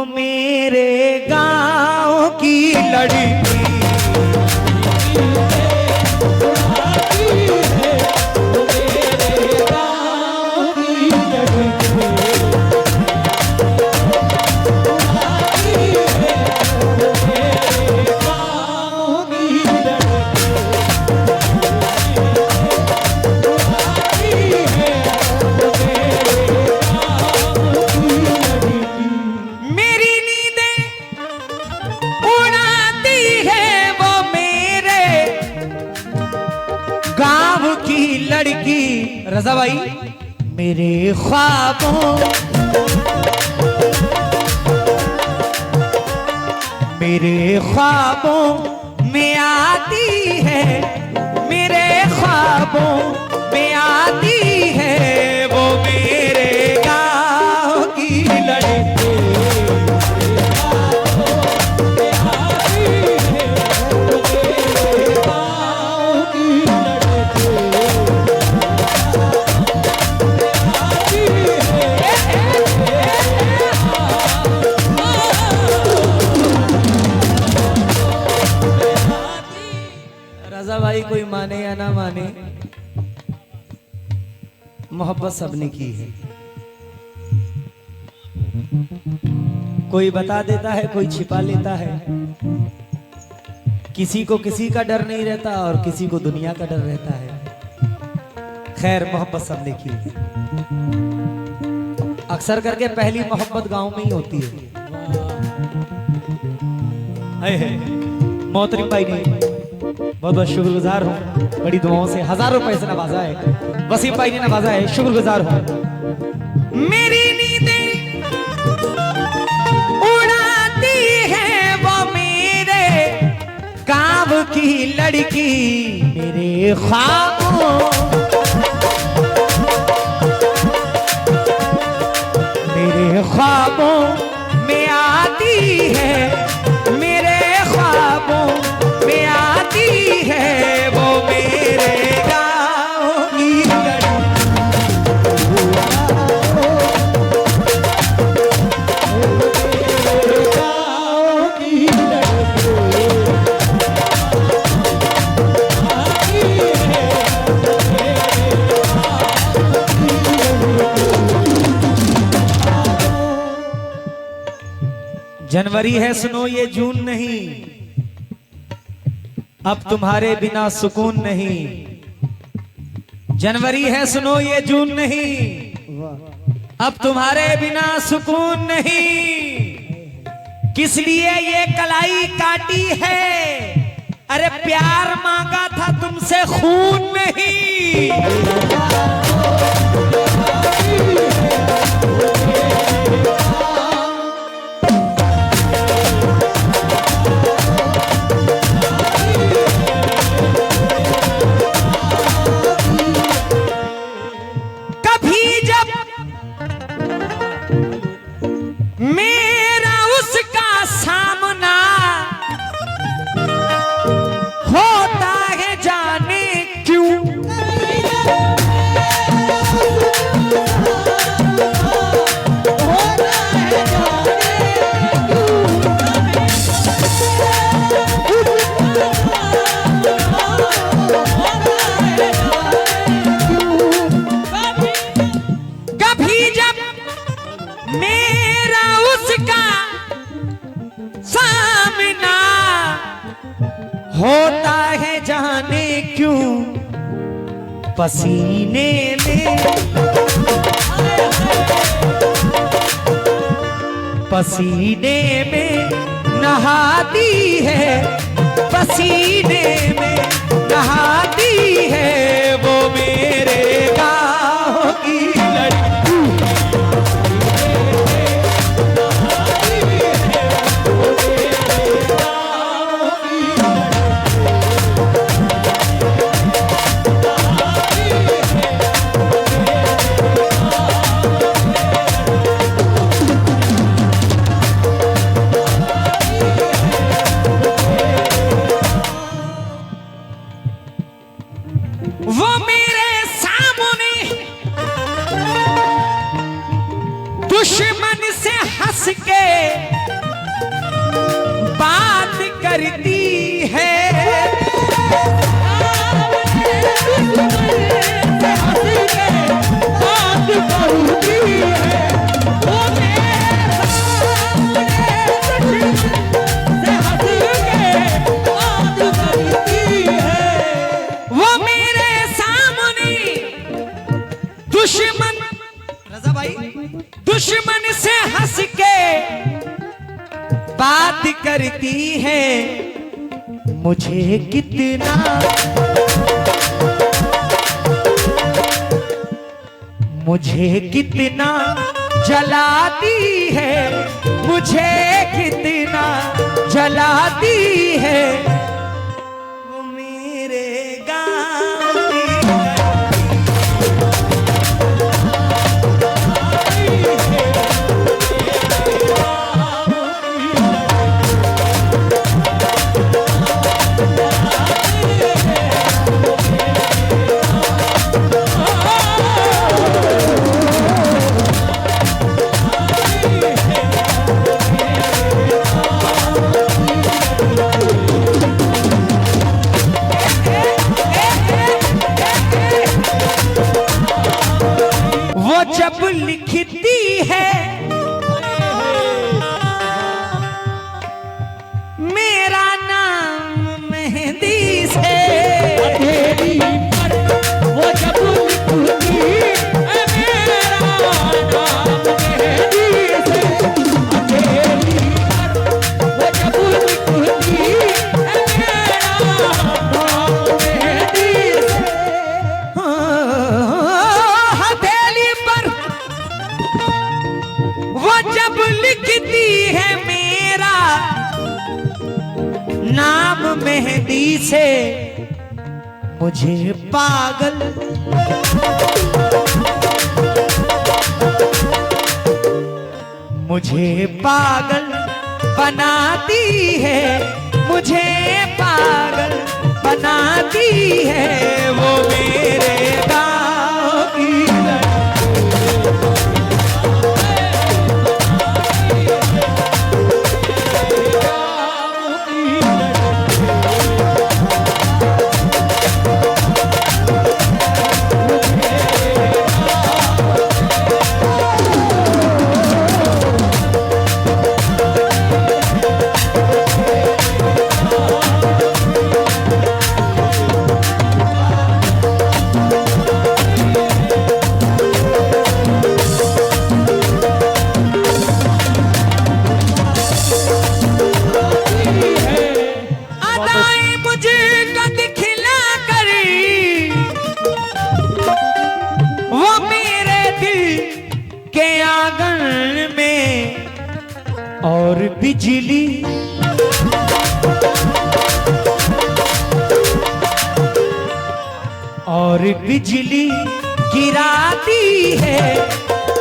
वो मेरे गांव की लड़की लड़की। रजा भाई, मेरे ख्वाबों में आती है, मेरे ख्वाबों में आती है वो मेरे गाँव की लड़की। भाई कोई माने या ना माने, मोहब्बत सबने की है। कोई बता देता है, कोई छिपा लेता है। किसी को किसी का डर नहीं रहता और किसी को दुनिया का डर रहता है। खैर, मोहब्बत सबने की है। अक्सर करके पहली मोहब्बत गांव में ही होती है। मोहतरम भाई ने बहुत बहुत शुक्रगुजार हूँ, बड़ी दुआओं से 1000 रुपए से नवाजा है। वसीम भाई ने नवाजा है, शुक्रगुजार हूँ। मेरी नींदें उड़ाती है वो मेरे गाँव की लड़की। मेरे ख्वाबों में आती है, मेरे ख्वाबों में आती है वो मेरे गाँव की जनवरी है सुनो ये जून नहीं, अब तुम्हारे बिना सुकून नहीं। जनवरी है सुनो ये जून नहीं, अब तुम्हारे बिना सुकून नहीं। किस लिए ये कलाई काटी है, अरे प्यार मांगा था तुमसे खून नहीं। मेरा उसका सामना होता है जाने क्यों, कभी जब मेरा उसका सामना होता है जाने क्यों, पसीने में नहाती है, पसीने में नहाती है वो मेरे गाँव की लड़की। वो मेरे सामने दुश्मन से हंस के करती है मुझे कितना, मुझे कितना जलाती है, मुझे कितना जलाती है वो मेरे गाँव की जब लिखती है मेरा नाम मेहंदी से, वो जब लिखती है मेरा नाम मेहंदी से, वो जब लिखती है मेरा नाम मेहंदी से, वो जब लिखती है मेरा नाम मेहंदी से, मुझे पागल बनाती है, मुझे पागल बनाती है वो मेरे गाँव की और बिजली गिराती है,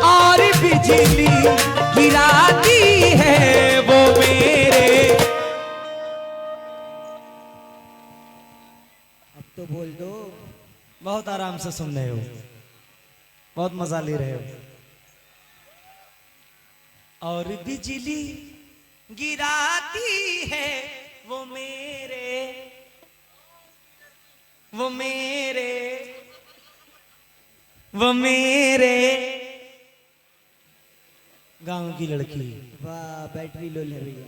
और बिजली गिराती है वो मेरे। अब तो बोल दो। बहुत आराम से सुन रहे हो, बहुत मजा ले रहे हो। और बिजली गिराती है वो मेरे, वो मेरे, वो मेरे गांव की लड़की। वाह, बैटरी लो ले भैया।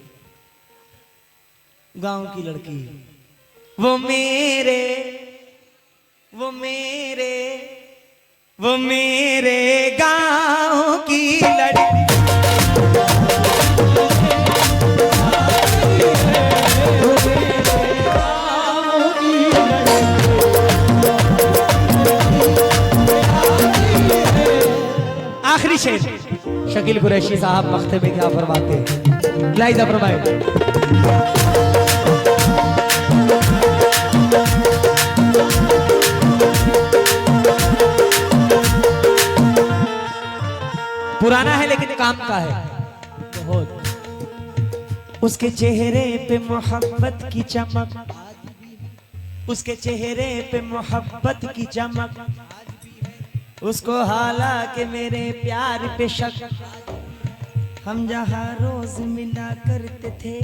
गांव की लड़की, वो मेरे, वो मेरे, वो मेरे गांव की लड़की। आखिरी शेर शकील कुरैशी साहब मख्ते में क्या फरमाते हैं, लाइजा फरमाए। पुराना है लेकिन काम का है बहुत। उसके चेहरे पे मोहब्बत की चमक, उसके चेहरे पे मोहब्बत की चमक, उसको हालांकि मेरे प्यार पे शक। हम जहाँ रोज मिला करते थे,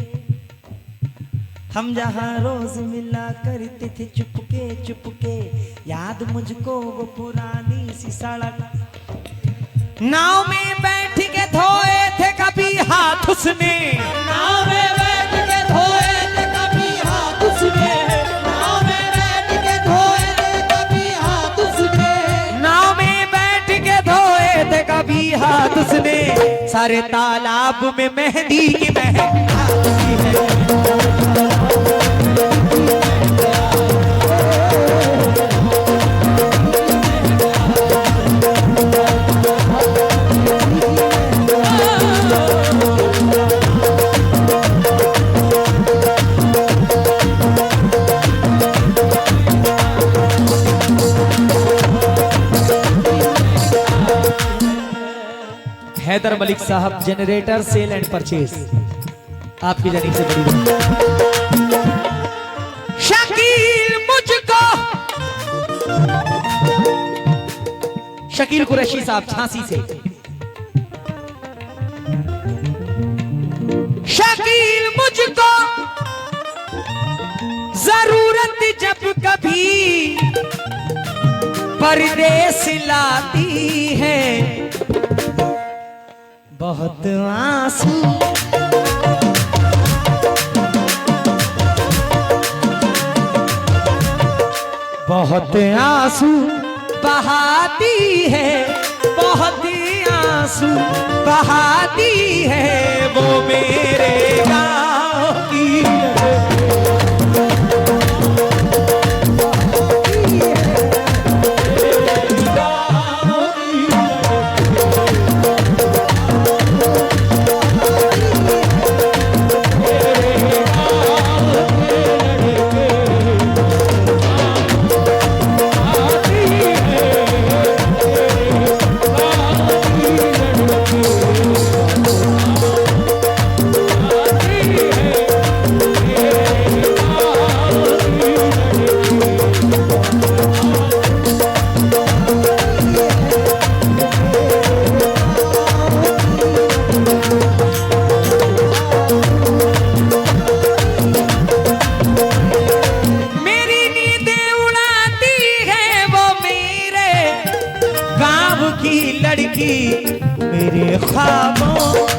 हम जहाँ रोज मिला करते थे चुपके चुपके, याद मुझको वो पुरानी सी सड़क। नाव में बैठ के धोए थे कभी हाथ उसने, नाव में बैठ के धोए थे कभी हाथ उसने, नाव में बैठ के धोए थे कभी हाथ उसने, नाव में बैठ के धोए थे कभी हाथ उसने। सारे तालाब में मेहंदी की महक आती है। हैदर मलिक साहब, जनरेटर सेल एंड परचेज, आपकी जानिब से बड़ी शकील मुझको, शकील कुरैशी साहब झांसी से, शकील मुझको जरूरत जब कभी परदेस लाती है, बहुत आंसू बहुत आंसू बहाती है, बहुत आंसू बहाती है वो मेरे गाँव की। लड़की मेरे ख्वाबों